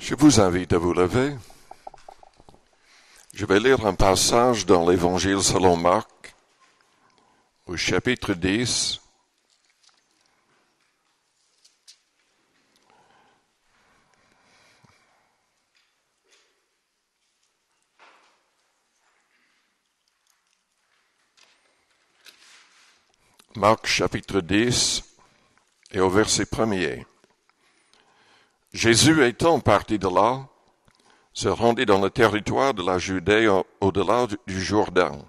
Je vous invite à vous lever. Je vais lire un passage dans l'Évangile selon Marc, au chapitre 10. Marc chapitre 10 et au verset 1er. Jésus étant parti de là, se rendit dans le territoire de la Judée au-delà du Jourdain.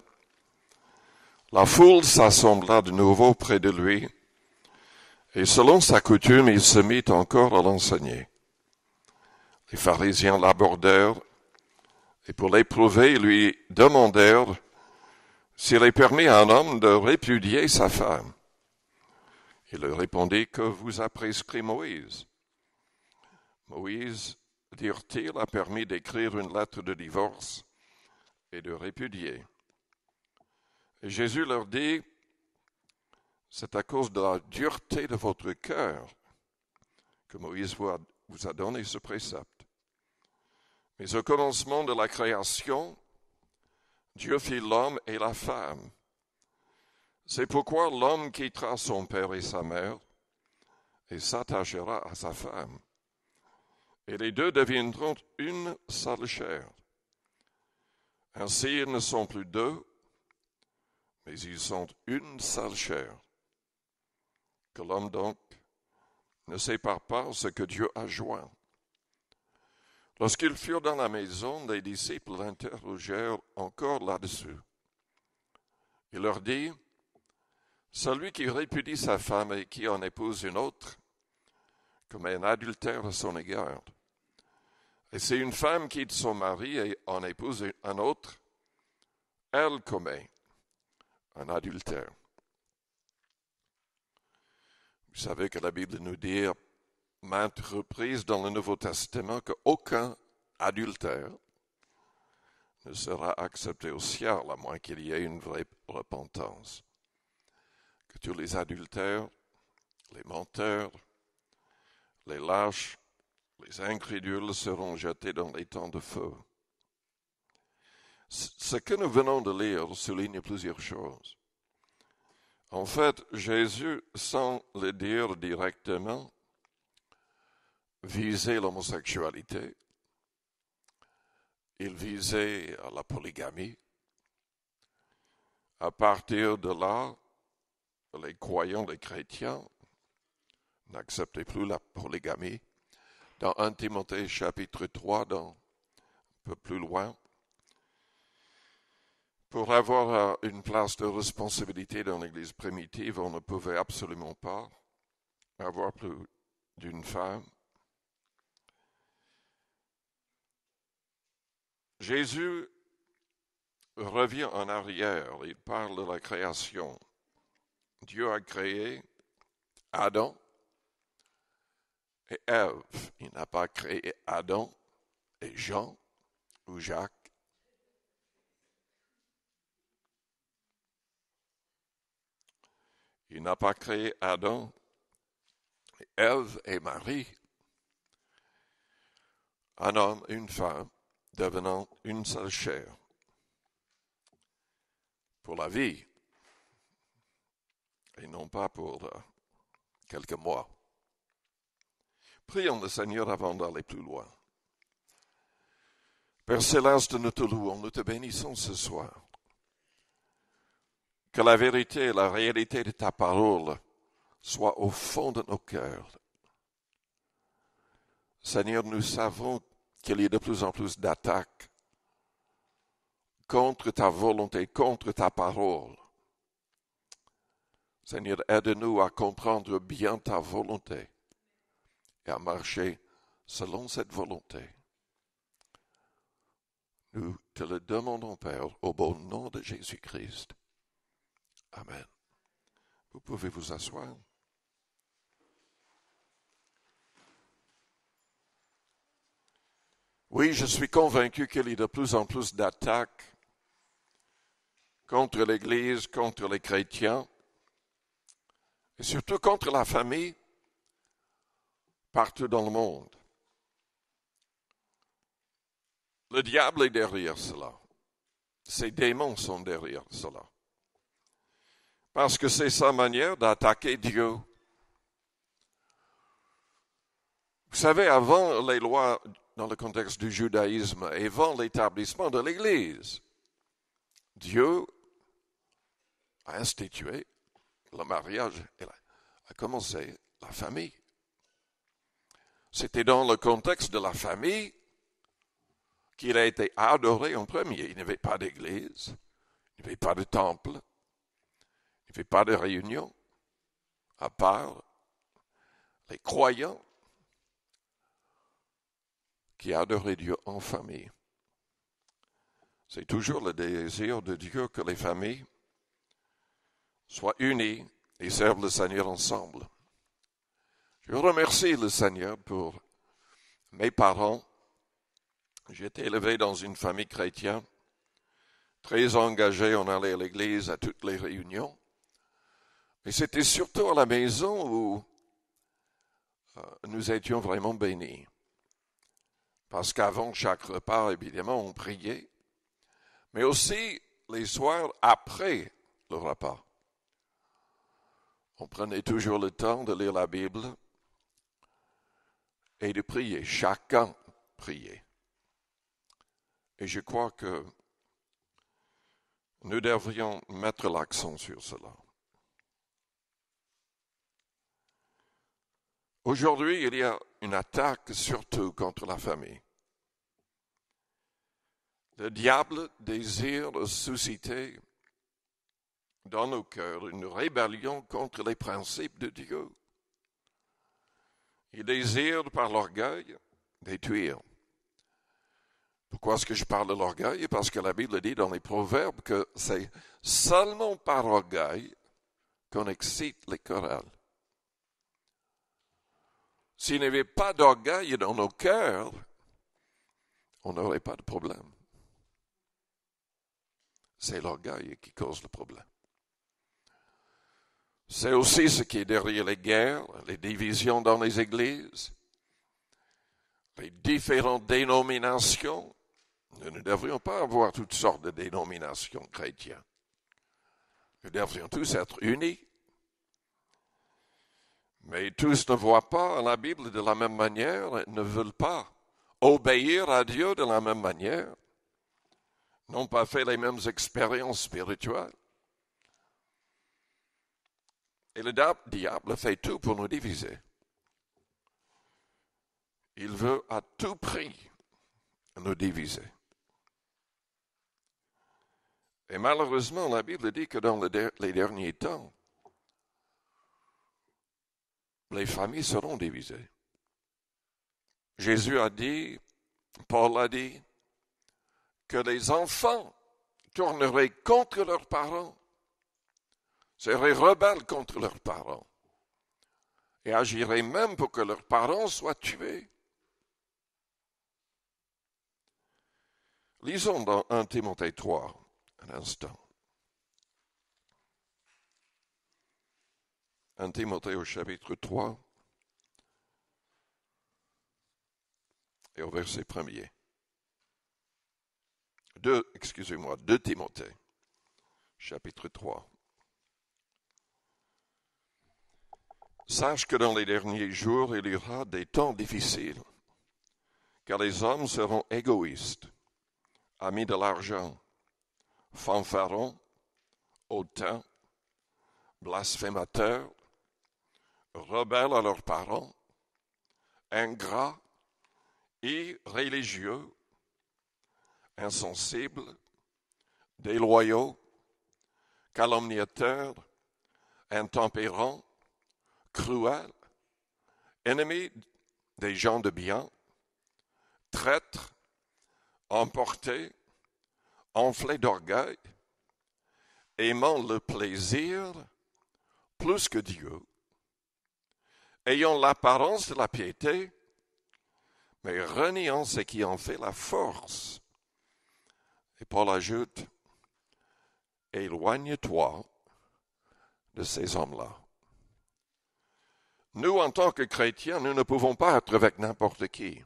La foule s'assembla de nouveau près de lui, et selon sa coutume, il se mit encore à l'enseigner. Les pharisiens l'abordèrent, et pour l'éprouver, ils lui demandèrent s'il est permis à un homme de répudier sa femme. Il leur répondit: que vous a prescrit Moïse? Moïse, dirent-ils, a permis d'écrire une lettre de divorce et de répudier. Et Jésus leur dit: c'est à cause de la dureté de votre cœur que Moïse vous a donné ce précepte. Mais au commencement de la création, Dieu fit l'homme et la femme. C'est pourquoi l'homme quittera son père et sa mère et s'attachera à sa femme. Et les deux deviendront une seule chair. Ainsi, ils ne sont plus deux, mais ils sont une seule chair. Que l'homme donc ne sépare pas ce que Dieu a joint. Lorsqu'ils furent dans la maison, les disciples l'interrogèrent encore là-dessus. Il leur dit: celui qui répudie sa femme et qui en épouse une autre commet un adultère à son égard. Et si une femme quitte son mari et en épouse un autre, elle commet un adultère. Vous savez que la Bible nous dit maintes reprises dans le Nouveau Testament qu'aucun adultère ne sera accepté au ciel, à moins qu'il y ait une vraie repentance. Que tous les adultères, les menteurs, les lâches, les incrédules seront jetés dans les temps de feu. Ce que nous venons de lire souligne plusieurs choses. En fait, Jésus, sans le dire directement, visait l'homosexualité. Il visait la polygamie. À partir de là, les croyants, les chrétiens, n'acceptaient plus la polygamie. Dans 1 Timothée chapitre 3, un peu plus loin, pour avoir une place de responsabilité dans l'Église primitive, on ne pouvait absolument pas avoir plus d'une femme. Jésus revient en arrière, il parle de la création. Dieu a créé Adam et Ève. Il n'a pas créé Adam et Jean ou Jacques. Il n'a pas créé Adam, Ève et Marie, un homme, une femme, devenant une seule chair, pour la vie, et non pas pour quelques mois. Prions le Seigneur avant d'aller plus loin. Père Céleste, nous te louons, nous te bénissons ce soir. Que la vérité et la réalité de ta parole soient au fond de nos cœurs. Seigneur, nous savons qu'il y a de plus en plus d'attaques contre ta volonté, contre ta parole. Seigneur, aide-nous à comprendre bien ta volonté et à marcher selon cette volonté. Nous te le demandons, Père, au bon nom de Jésus-Christ. Amen. Vous pouvez vous asseoir. Oui, je suis convaincu qu'il y a de plus en plus d'attaques contre l'Église, contre les chrétiens, et surtout contre la famille partout dans le monde. Le diable est derrière cela. Ces démons sont derrière cela. Parce que c'est sa manière d'attaquer Dieu. Vous savez, avant les lois dans le contexte du judaïsme et avant l'établissement de l'Église, Dieu a institué le mariage et a commencé la famille. C'était dans le contexte de la famille qu'il a été adoré en premier. Il n'y avait pas d'église, il n'y avait pas de temple, il n'y avait pas de réunion, à part les croyants qui adoraient Dieu en famille. C'est toujours le désir de Dieu que les familles soient unies et servent le Seigneur ensemble. Je remercie le Seigneur pour mes parents. J'ai été élevé dans une famille chrétienne, très engagée, on allait à l'église à toutes les réunions. Et c'était surtout à la maison où nous étions vraiment bénis. Parce qu'avant chaque repas, évidemment, on priait. Mais aussi les soirs après le repas. On prenait toujours le temps de lire la Bible et de prier. Chacun priait. Et je crois que nous devrions mettre l'accent sur cela. Aujourd'hui, il y a une attaque surtout contre la famille. Le diable désire susciter dans nos cœurs une rébellion contre les principes de Dieu. Il désire par l'orgueil détruire. Pourquoi est-ce que je parle de l'orgueil? Parce que la Bible dit dans les Proverbes que c'est seulement par orgueil qu'on excite les querelles. S'il n'y avait pas d'orgueil dans nos cœurs, on n'aurait pas de problème. C'est l'orgueil qui cause le problème. C'est aussi ce qui est derrière les guerres, les divisions dans les églises, les différentes dénominations. Nous ne devrions pas avoir toutes sortes de dénominations chrétiennes. Nous devrions tous être unis. Mais tous ne voient pas la Bible de la même manière, ne veulent pas obéir à Dieu de la même manière, n'ont pas fait les mêmes expériences spirituelles. Et le diable fait tout pour nous diviser. Il veut à tout prix nous diviser. Et malheureusement, la Bible dit que dans les derniers temps, les familles seront divisées. Jésus a dit, Paul a dit, que les enfants tourneraient contre leurs parents, seraient rebelles contre leurs parents, et agiraient même pour que leurs parents soient tués. Lisons dans 1 Timothée 3, un instant. 1 Timothée au chapitre 3 et au verset 1er. 2 Timothée, chapitre 3. Sache que dans les derniers jours, il y aura des temps difficiles, car les hommes seront égoïstes, amis de l'argent, fanfarons, hautains, blasphémateurs, rebelles à leurs parents, ingrats, irréligieux, insensibles, déloyaux, calomniateurs, intempérants, cruels, ennemis des gens de bien, traîtres, emportés, enflés d'orgueil, aimant le plaisir plus que Dieu, ayant l'apparence de la piété, mais reniant ce qui en fait la force. Et Paul ajoute, éloigne-toi de ces hommes-là. Nous, en tant que chrétiens, nous ne pouvons pas être avec n'importe qui.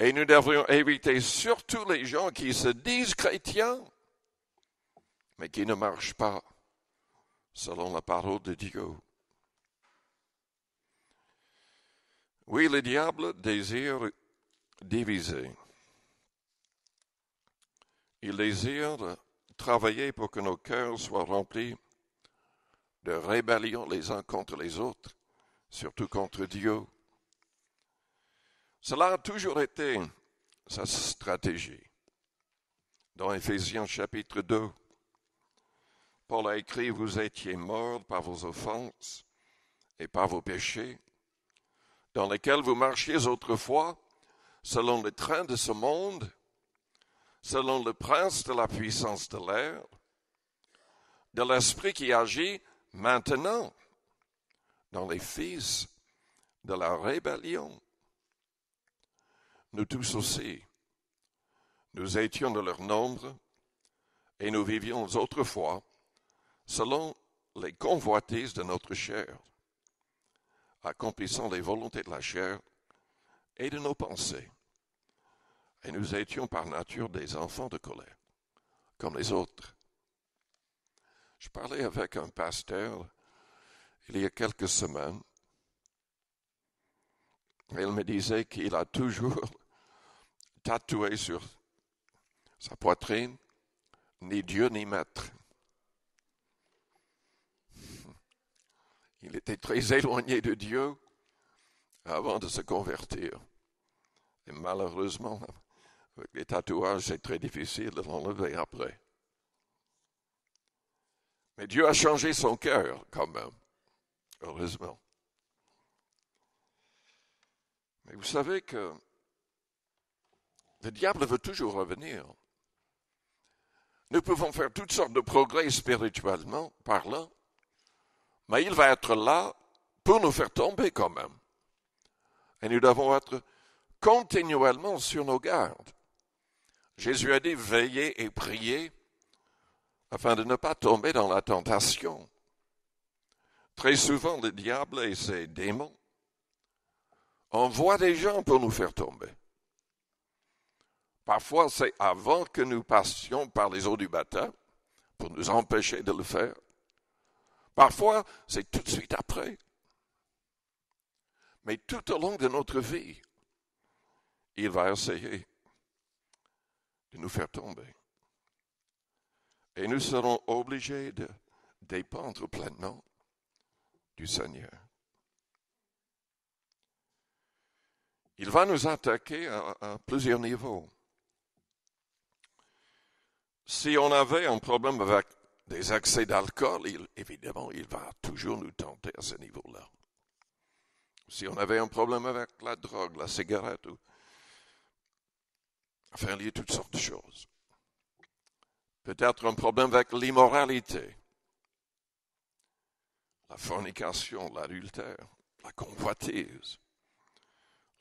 Et nous devrions éviter surtout les gens qui se disent chrétiens, mais qui ne marchent pas selon la parole de Dieu. Oui, le diable désire diviser. Il désire travailler pour que nos cœurs soient remplis de rébellion les uns contre les autres, surtout contre Dieu. Cela a toujours été sa stratégie. Dans Éphésiens chapitre 2, Paul a écrit « Vous étiez morts par vos offenses et par vos péchés, dans lesquels vous marchiez autrefois, selon le train de ce monde, selon le prince de la puissance de l'air, de l'esprit qui agit maintenant dans les fils de la rébellion. Nous tous aussi, nous étions de leur nombre et nous vivions autrefois selon les convoitises de notre chair, accomplissant les volontés de la chair et de nos pensées. Et nous étions par nature des enfants de colère, comme les autres. Je parlais avec un pasteur il y a quelques semaines. Il me disait qu'il a toujours tatoué sur sa poitrine « Ni Dieu ni maître ». Il était très éloigné de Dieu avant de se convertir. Et malheureusement, avec les tatouages, c'est très difficile de l'enlever après. Mais Dieu a changé son cœur quand même, heureusement. Mais vous savez que le diable veut toujours revenir. Nous pouvons faire toutes sortes de progrès spirituellement parlant, mais il va être là pour nous faire tomber quand même. Et nous devons être continuellement sur nos gardes. Jésus a dit, veillez et priez afin de ne pas tomber dans la tentation. Très souvent, le diable et ses démons envoient des gens pour nous faire tomber. Parfois, c'est avant que nous passions par les eaux du baptême pour nous empêcher de le faire. Parfois, c'est tout de suite après. Mais tout au long de notre vie, il va essayer de nous faire tomber. Et nous serons obligés de dépendre pleinement du Seigneur. Il va nous attaquer à plusieurs niveaux. Si on avait un problème avec des excès d'alcool, évidemment, il va toujours nous tenter à ce niveau-là. Si on avait un problème avec la drogue, la cigarette, enfin, il y a toutes sortes de choses. Peut-être un problème avec l'immoralité, la fornication, l'adultère, la convoitise.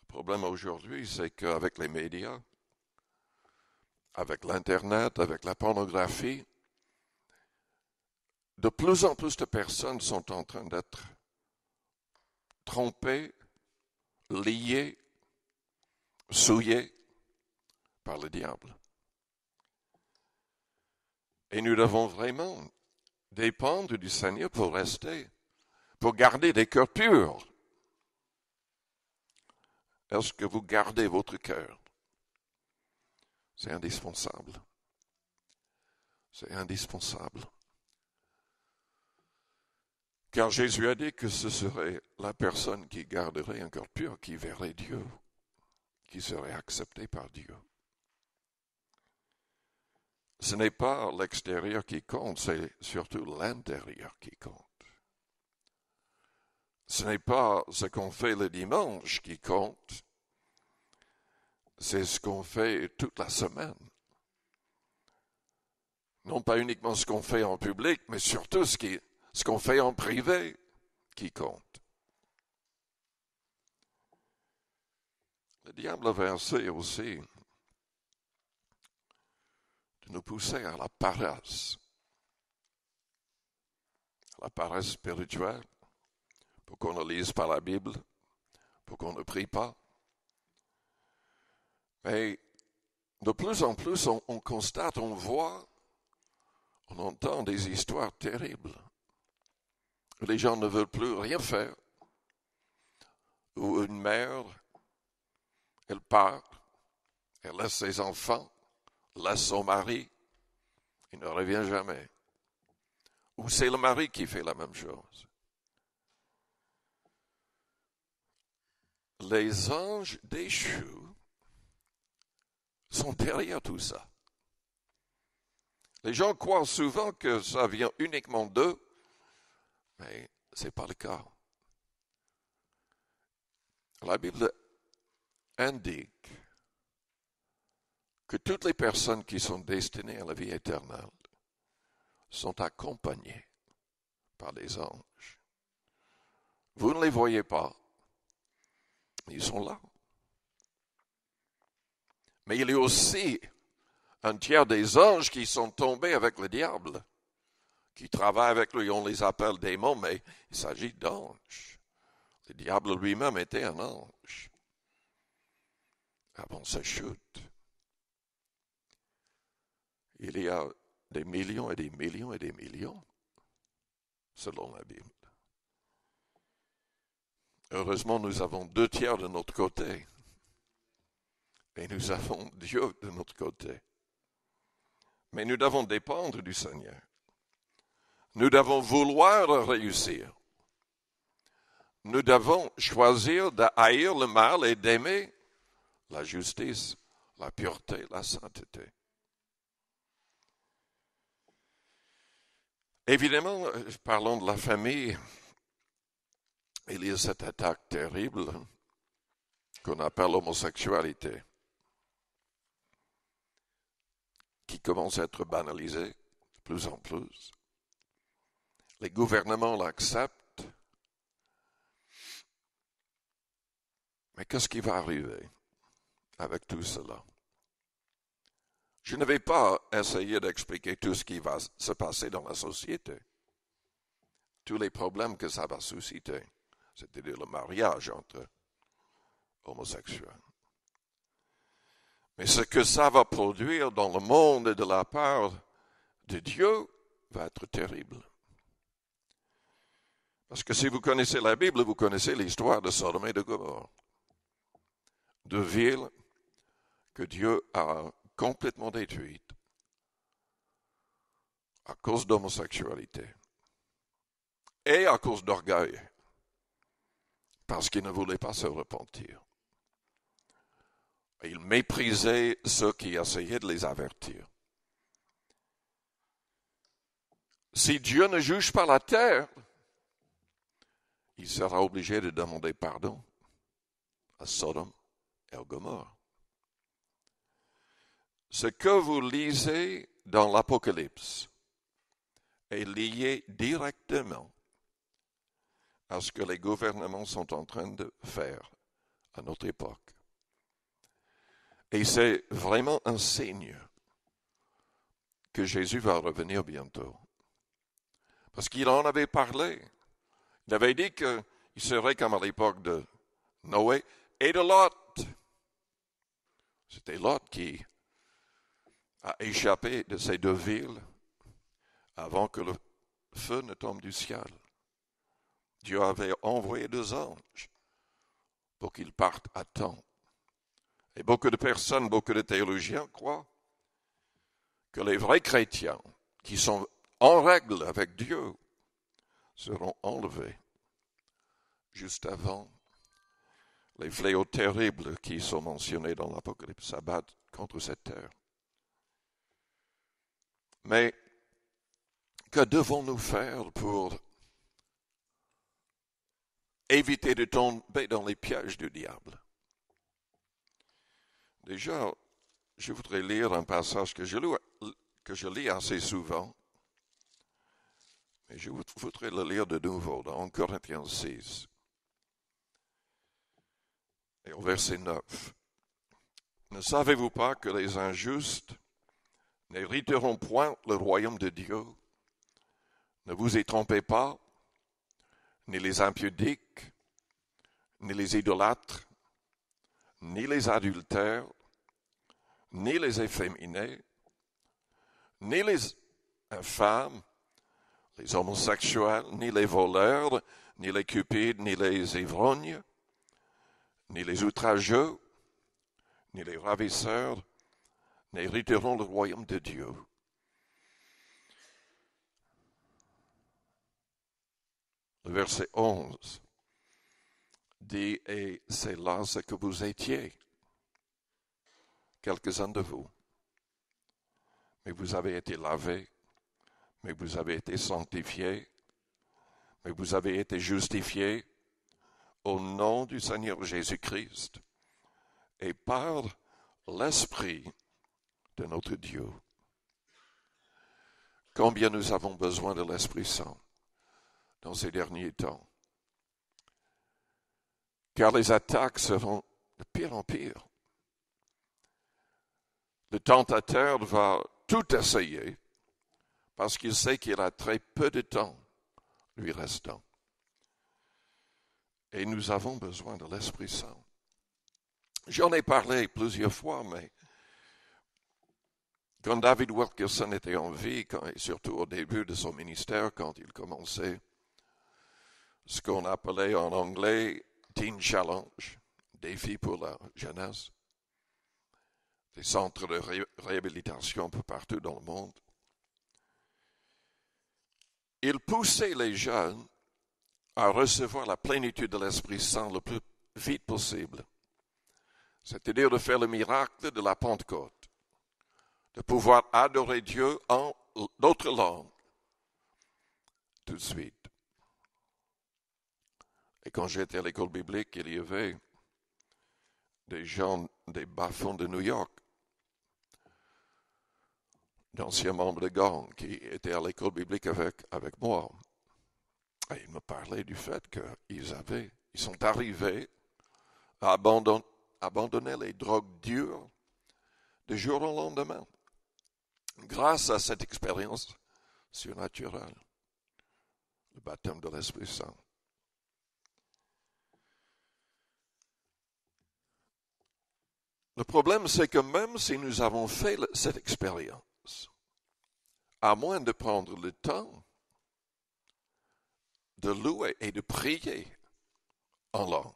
Le problème aujourd'hui, c'est qu'avec les médias, avec l'Internet, avec la pornographie, de plus en plus de personnes sont en train d'être trompées, liées, souillées par le diable. Et nous devons vraiment dépendre du Seigneur pour rester, pour garder des cœurs purs. Est-ce que vous gardez votre cœur? C'est indispensable. C'est indispensable. Car Jésus a dit que ce serait la personne qui garderait un cœur pur, qui verrait Dieu, qui serait acceptée par Dieu. Ce n'est pas l'extérieur qui compte, c'est surtout l'intérieur qui compte. Ce n'est pas ce qu'on fait le dimanche qui compte, c'est ce qu'on fait toute la semaine. Non pas uniquement ce qu'on fait en public, mais surtout ce qu'on fait en privé qui compte. Le diable va essayer aussi de nous pousser à la paresse spirituelle, pour qu'on ne lise pas la Bible, pour qu'on ne prie pas. Mais de plus en plus, on constate, on voit, on entend des histoires terribles. Les gens ne veulent plus rien faire. Ou une mère, elle part, elle laisse ses enfants, laisse son mari, il ne revient jamais. Ou c'est le mari qui fait la même chose. Les anges déchus sont derrière tout ça. Les gens croient souvent que ça vient uniquement d'eux, mais ce n'est pas le cas. La Bible indique que toutes les personnes qui sont destinées à la vie éternelle sont accompagnées par les anges. Vous ne les voyez pas, ils sont là. Mais il y a aussi un tiers des anges qui sont tombés avec le diable, qui travaillent avec lui. On les appelle démons, mais il s'agit d'anges. Le diable lui-même était un ange avant sa chute. Il y a des millions et des millions et des millions, selon la Bible. Heureusement, nous avons 2/3 de notre côté. Et nous avons Dieu de notre côté. Mais nous devons dépendre du Seigneur. Nous devons vouloir réussir. Nous devons choisir de haïr le mal et d'aimer la justice, la pureté, la sainteté. Évidemment, parlons de la famille. Il y a cette attaque terrible qu'on appelle l'homosexualité, qui commence à être banalisée de plus en plus. Les gouvernements l'acceptent. Mais qu'est-ce qui va arriver avec tout cela? Je ne vais pas essayer d'expliquer tout ce qui va se passer dans la société, tous les problèmes que ça va susciter, c'est-à-dire le mariage entre homosexuels. Mais ce que ça va produire dans le monde de la part de Dieu va être terrible. Parce que si vous connaissez la Bible, vous connaissez l'histoire de Sodome et de Gomorrhe. Deux villes que Dieu a complètement détruites à cause d'homosexualité et à cause d'orgueil, parce qu'ils ne voulaient pas se repentir. Ils méprisaient ceux qui essayaient de les avertir. Si Dieu ne juge pas la terre, il sera obligé de demander pardon à Sodome et à Gomorrhe. Ce que vous lisez dans l'Apocalypse est lié directement à ce que les gouvernements sont en train de faire à notre époque. Et c'est vraiment un signe que Jésus va revenir bientôt. Parce qu'il en avait parlé. Il avait dit qu'il serait comme à l'époque de Noé et de Lot. C'était Lot qui a échappé de ces deux villes avant que le feu ne tombe du ciel. Dieu avait envoyé 2 anges pour qu'ils partent à temps. Et beaucoup de personnes, beaucoup de théologiens croient que les vrais chrétiens qui sont en règle avec Dieu seront enlevés juste avant les fléaux terribles qui sont mentionnés dans l'Apocalypse s'abattent contre cette terre. Mais que devons-nous faire pour éviter de tomber dans les pièges du diable? Déjà, je voudrais lire un passage que je lis assez souvent, mais je voudrais le lire de nouveau dans 1 Corinthiens 6. Et au verset 9. Ne savez-vous pas que les injustes n'hériteront point le royaume de Dieu? Ne vous y trompez pas, ni les impudiques, ni les idolâtres, ni les adultères, ni les efféminés, ni les infâmes, les homosexuels, ni les voleurs, ni les cupides, ni les ivrognes, ni les outrageux, ni les ravisseurs n'hériteront le royaume de Dieu. Le verset 11 dit, et c'est là ce que vous étiez, quelques-uns de vous. Mais vous avez été lavés, mais vous avez été sanctifiés, mais vous avez été justifiés au nom du Seigneur Jésus-Christ et par l'Esprit de notre Dieu. Combien nous avons besoin de l'Esprit Saint dans ces derniers temps. Car les attaques seront de pire en pire. Le tentateur va tout essayer parce qu'il sait qu'il a très peu de temps lui restant. Et nous avons besoin de l'Esprit Saint. J'en ai parlé plusieurs fois, mais quand David Wilkerson était en vie, et surtout au début de son ministère, quand il commençait ce qu'on appelait en anglais Teen Challenge, défi pour la jeunesse, des centres de réhabilitation un peu partout dans le monde, il poussait les jeunes à recevoir la plénitude de l'Esprit Saint le plus vite possible. C'est-à-dire de faire le miracle de la Pentecôte, de pouvoir adorer Dieu en d'autres langues tout de suite. Et quand j'étais à l'école biblique, il y avait des gens des bas-fonds de New York, d'anciens membres de gang qui étaient à l'école biblique avec moi. Et ils me parlaient du fait qu'ils sont arrivés à abandonner les drogues dures du jour au lendemain, grâce à cette expérience surnaturelle, le baptême de l'Esprit Saint. Le problème, c'est que même si nous avons fait cette expérience, à moins de prendre le temps de louer et de prier en langue,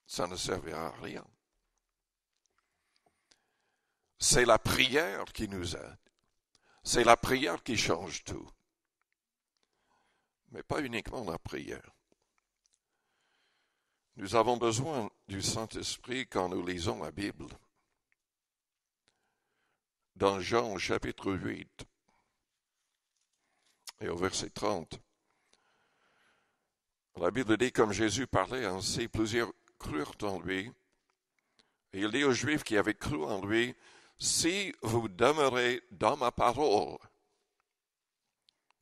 ça ne servira à rien. C'est la prière qui nous aide. C'est la prière qui change tout. Mais pas uniquement la prière. Nous avons besoin du Saint-Esprit quand nous lisons la Bible. Dans Jean chapitre 8 et au verset 30, la Bible dit, comme Jésus parlait ainsi, plusieurs crurent en lui. Et il dit aux Juifs qui avaient cru en lui, si vous demeurez dans ma parole,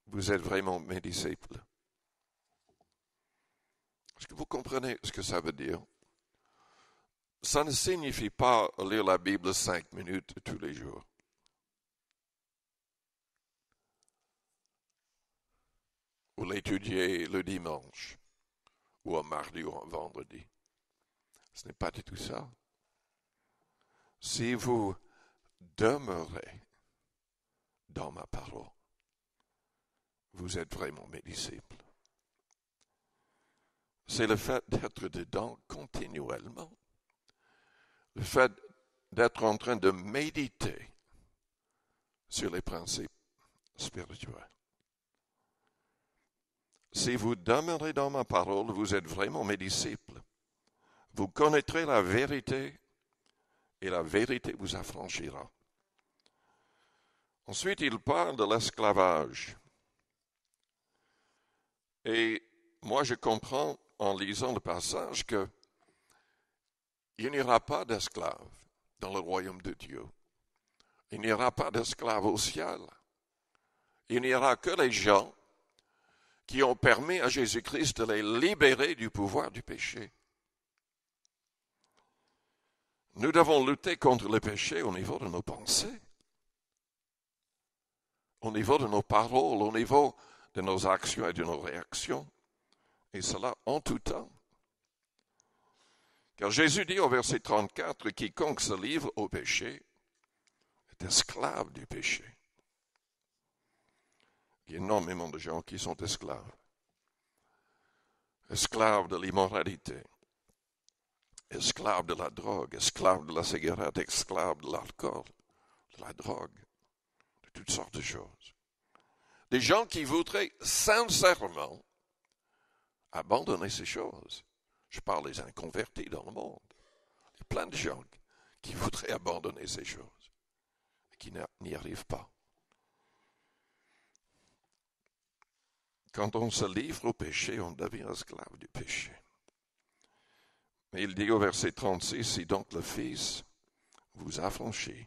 vous êtes vraiment mes disciples. Est-ce que vous comprenez ce que ça veut dire? Ça ne signifie pas lire la Bible 5 minutes tous les jours. Ou l'étudier le dimanche, ou un mardi ou un vendredi. Ce n'est pas du tout ça. Si vous demeurez dans ma parole, vous êtes vraiment mes disciples. C'est le fait d'être dedans continuellement. Le fait d'être en train de méditer sur les principes spirituels. Si vous demeurez dans ma parole, vous êtes vraiment mes disciples. Vous connaîtrez la vérité et la vérité vous affranchira. Ensuite, il parle de l'esclavage. Et moi, je comprends en lisant le passage que il n'y aura pas d'esclaves dans le royaume de Dieu. Il n'y aura pas d'esclaves au ciel. Il n'y aura que les gens qui ont permis à Jésus-Christ de les libérer du pouvoir du péché. Nous devons lutter contre le péché au niveau de nos pensées, au niveau de nos paroles, au niveau de nos actions et de nos réactions, et cela en tout temps. Car Jésus dit au verset 34, quiconque se livre au péché est esclave du péché. Il y a énormément de gens qui sont esclaves. Esclaves de l'immoralité, esclaves de la drogue, esclaves de la cigarette, esclaves de l'alcool, de la drogue, de toutes sortes de choses. Des gens qui voudraient sincèrement abandonner ces choses. Je parle des inconvertis dans le monde. Il y a plein de gens qui voudraient abandonner ces choses et qui n'y arrivent pas. Quand on se livre au péché, on devient esclave du péché. Mais il dit au verset 36, si donc le Fils vous affranchit,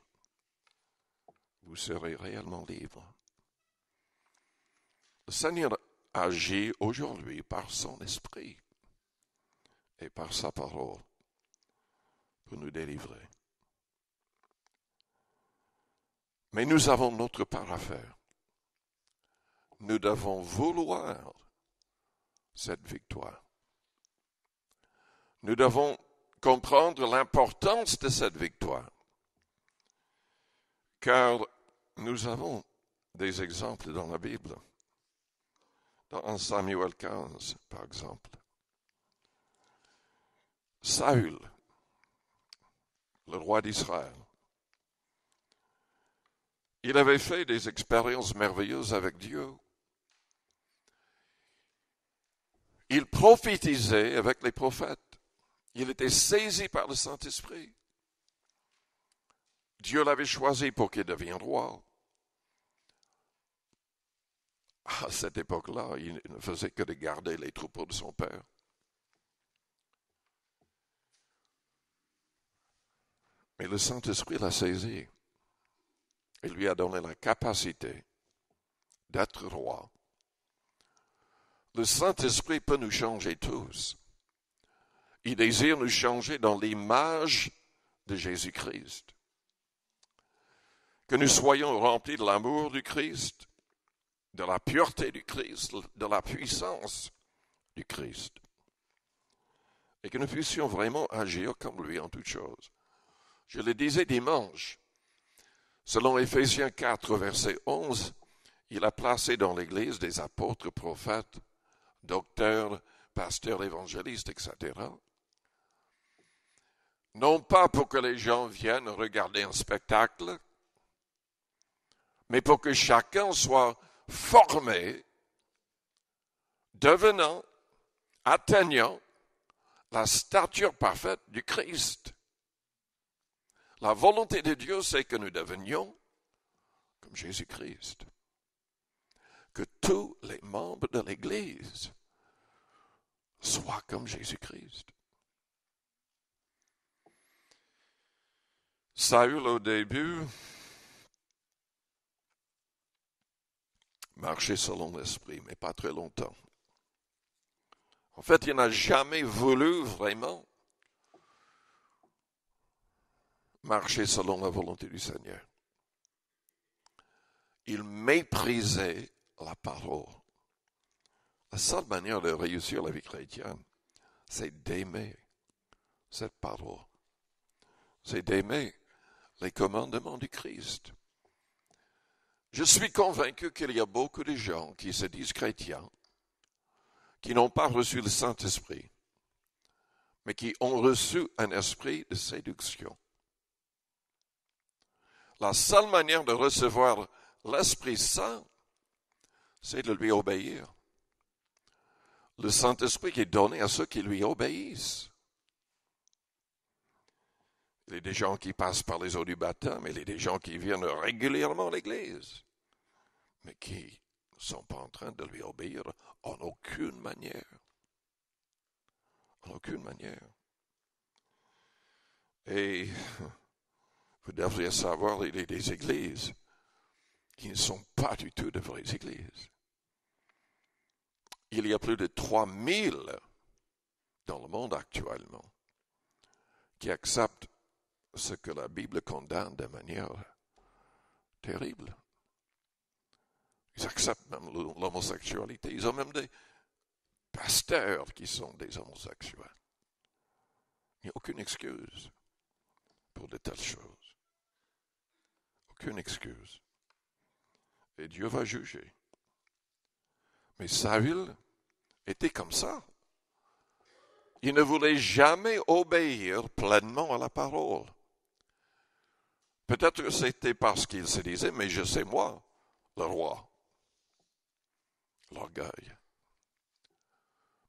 vous serez réellement libre. Le Seigneur agit aujourd'hui par son esprit et par sa parole pour nous délivrer. Mais nous avons notre part à faire. Nous devons vouloir cette victoire. Nous devons comprendre l'importance de cette victoire. Car nous avons des exemples dans la Bible. Dans 1 Samuel 15, par exemple. Saül, le roi d'Israël, il avait fait des expériences merveilleuses avec Dieu. Il prophétisait avec les prophètes. Il était saisi par le Saint-Esprit. Dieu l'avait choisi pour qu'il devienne roi. À cette époque-là, il ne faisait que de garder les troupeaux de son père. Mais le Saint-Esprit l'a saisi. Il lui a donné la capacité d'être roi. Le Saint-Esprit peut nous changer tous. Il désire nous changer dans l'image de Jésus-Christ. Que nous soyons remplis de l'amour du Christ, de la pureté du Christ, de la puissance du Christ. Et que nous puissions vraiment agir comme lui en toutes choses. Je le disais dimanche, selon Éphésiens 4, verset 11, il a placé dans l'Église des apôtres, prophètes, docteurs, pasteurs, évangélistes, etc. Non pas pour que les gens viennent regarder un spectacle, mais pour que chacun soit formé, devenant, atteignant la stature parfaite du Christ. La volonté de Dieu, c'est que nous devenions comme Jésus-Christ. Que tous les membres de l'Église soient comme Jésus-Christ. Saül, au début, marchait selon l'esprit, mais pas très longtemps. En fait, il n'a jamais voulu vraiment marcher selon la volonté du Seigneur. Il méprisait la parole. La seule manière de réussir la vie chrétienne, c'est d'aimer cette parole. C'est d'aimer les commandements du Christ. Je suis convaincu qu'il y a beaucoup de gens qui se disent chrétiens, qui n'ont pas reçu le Saint-Esprit, mais qui ont reçu un esprit de séduction. La seule manière de recevoir l'Esprit Saint, c'est de lui obéir. Le Saint-Esprit est donné à ceux qui lui obéissent. Il y a des gens qui passent par les eaux du baptême, il y a des gens qui viennent régulièrement à l'Église, mais qui ne sont pas en train de lui obéir en aucune manière. En aucune manière. Et vous devriez savoir, il y a des églises qui ne sont pas du tout de vraies églises. Il y a plus de 3000 dans le monde actuellement qui acceptent ce que la Bible condamne de manière terrible. Ils acceptent même l'homosexualité. Ils ont même des pasteurs qui sont des homosexuels. Il n'y a aucune excuse pour de telles choses. Aucune excuse. Et Dieu va juger. Mais Saül était comme ça. Il ne voulait jamais obéir pleinement à la parole. Peut-être que c'était parce qu'il se disait, mais je sais moi, le roi. L'orgueil.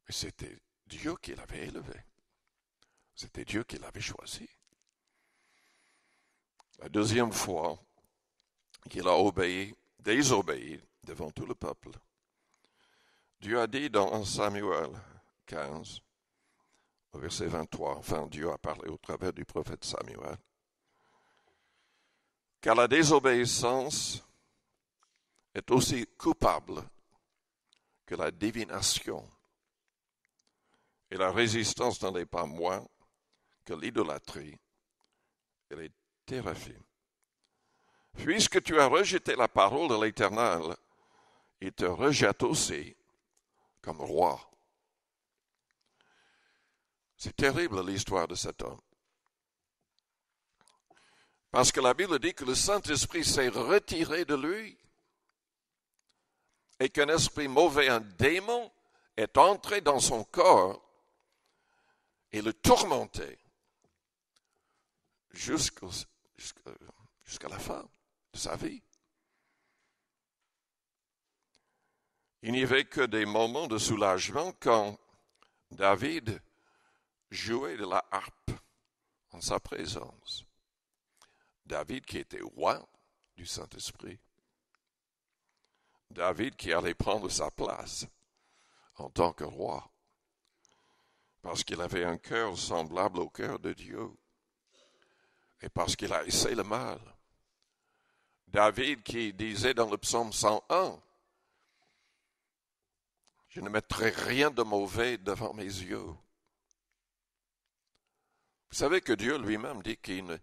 Mais c'était Dieu qui l'avait élevé. C'était Dieu qui l'avait choisi. La deuxième fois qu'il a désobéi devant tout le peuple, Dieu a dit dans 1 Samuel 15, au verset 23, enfin Dieu a parlé au travers du prophète Samuel, car la désobéissance est aussi coupable que la divination, et la résistance n'en est pas moins que l'idolâtrie et les téraphim. Puisque tu as rejeté la parole de l'Éternel, il te rejette aussi comme roi. C'est terrible l'histoire de cet homme. Parce que la Bible dit que le Saint-Esprit s'est retiré de lui et qu'un esprit mauvais, un démon, est entré dans son corps et le tourmentait jusqu'à la fin de sa vie. Il n'y avait que des moments de soulagement quand David jouait de la harpe en sa présence. David qui était roi du Saint-Esprit. David qui allait prendre sa place en tant que roi. Parce qu'il avait un cœur semblable au cœur de Dieu. Et parce qu'il a essayé le mal. David qui disait dans le psaume 101, « Je ne mettrai rien de mauvais devant mes yeux. » Vous savez que Dieu lui-même dit qu'il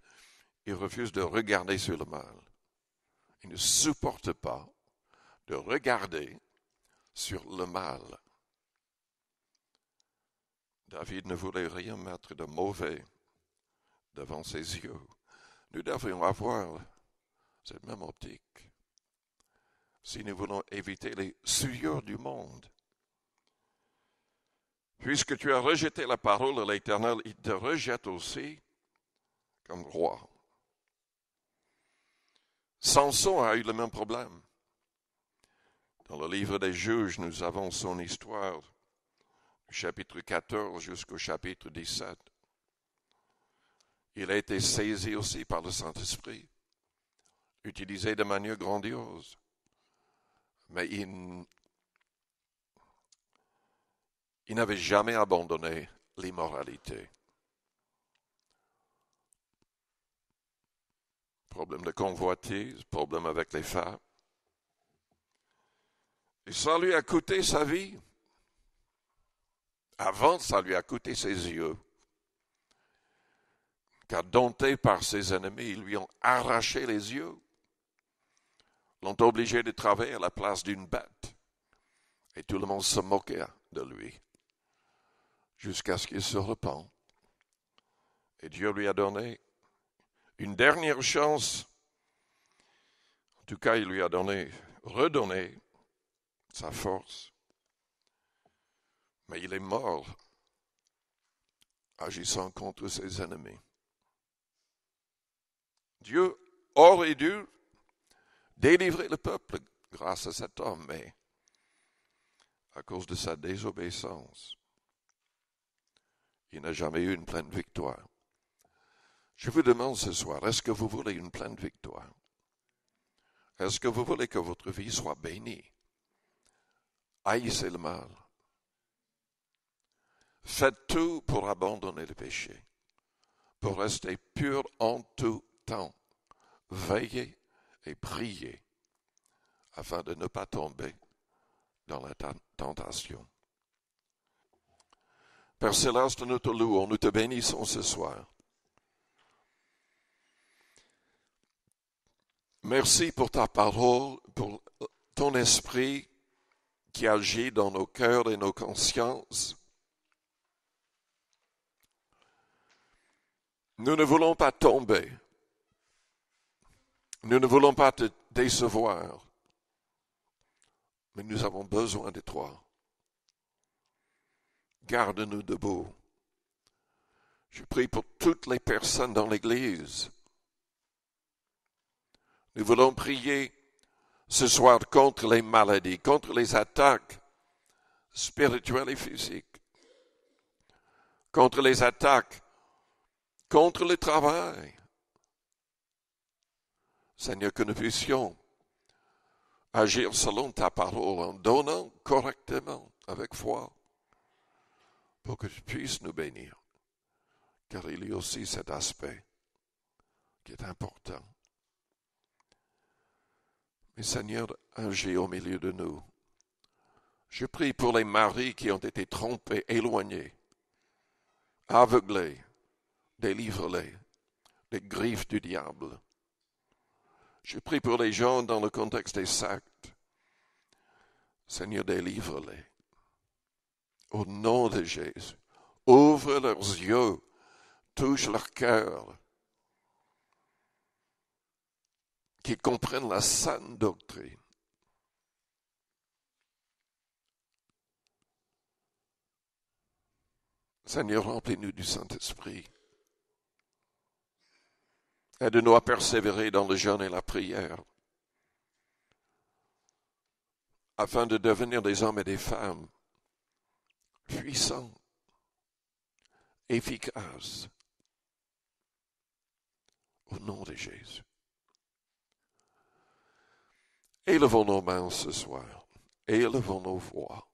refuse de regarder sur le mal. Il ne supporte pas de regarder sur le mal. David ne voulait rien mettre de mauvais devant ses yeux. Nous devrions avoir cette même optique. Si nous voulons éviter les souillures du monde, puisque tu as rejeté la parole de l'Éternel, il te rejette aussi comme roi. Samson a eu le même problème. Dans le livre des Juges, nous avons son histoire, du chapitre 14 jusqu'au chapitre 17. Il a été saisi aussi par le Saint-Esprit, utilisé de manière grandiose. Mais il n'avait jamais abandonné l'immoralité. Problème de convoitise, problème avec les femmes. Et ça lui a coûté sa vie. Avant, ça lui a coûté ses yeux. Car dompté par ses ennemis, ils lui ont arraché les yeux. L'ont obligé de travailler à la place d'une bête. Et tout le monde se moquait de lui. Jusqu'à ce qu'il se repent. Et Dieu lui a donné une dernière chance. En tout cas, il lui a redonné sa force. Mais il est mort, agissant contre ses ennemis. Dieu aurait dû délivrer le peuple grâce à cet homme, mais à cause de sa désobéissance, il n'a jamais eu une pleine victoire. Je vous demande ce soir, est-ce que vous voulez une pleine victoire? Est-ce que vous voulez que votre vie soit bénie? Haïssez le mal. Faites tout pour abandonner le péché, pour rester pur en tout temps. Veillez et priez afin de ne pas tomber dans la tentation. Père Céleste, nous te louons, nous te bénissons ce soir. Merci pour ta parole, pour ton esprit qui agit dans nos cœurs et nos consciences. Nous ne voulons pas tomber. Nous ne voulons pas te décevoir. Mais nous avons besoin de toi. Garde-nous debout. Je prie pour toutes les personnes dans l'Église. Nous voulons prier ce soir contre les maladies, contre les attaques spirituelles et physiques, contre les attaques, contre le travail. Seigneur, que nous puissions agir selon ta parole en donnant correctement, avec foi, pour que tu puisses nous bénir. Car il y a aussi cet aspect qui est important. Mais Seigneur, agis au milieu de nous. Je prie pour les maris qui ont été trompés, éloignés, aveuglés, délivre-les des griffes du diable. Je prie pour les gens dans le contexte des sectes. Seigneur, délivre-les. Au nom de Jésus, ouvre leurs yeux, touche leur cœur, qu'ils comprennent la saine doctrine. Seigneur, remplis-nous du Saint-Esprit. Aide-nous à persévérer dans le jeûne et la prière, afin de devenir des hommes et des femmes puissants, efficaces, au nom de Jésus. Élevons nos mains ce soir, élevons nos voix.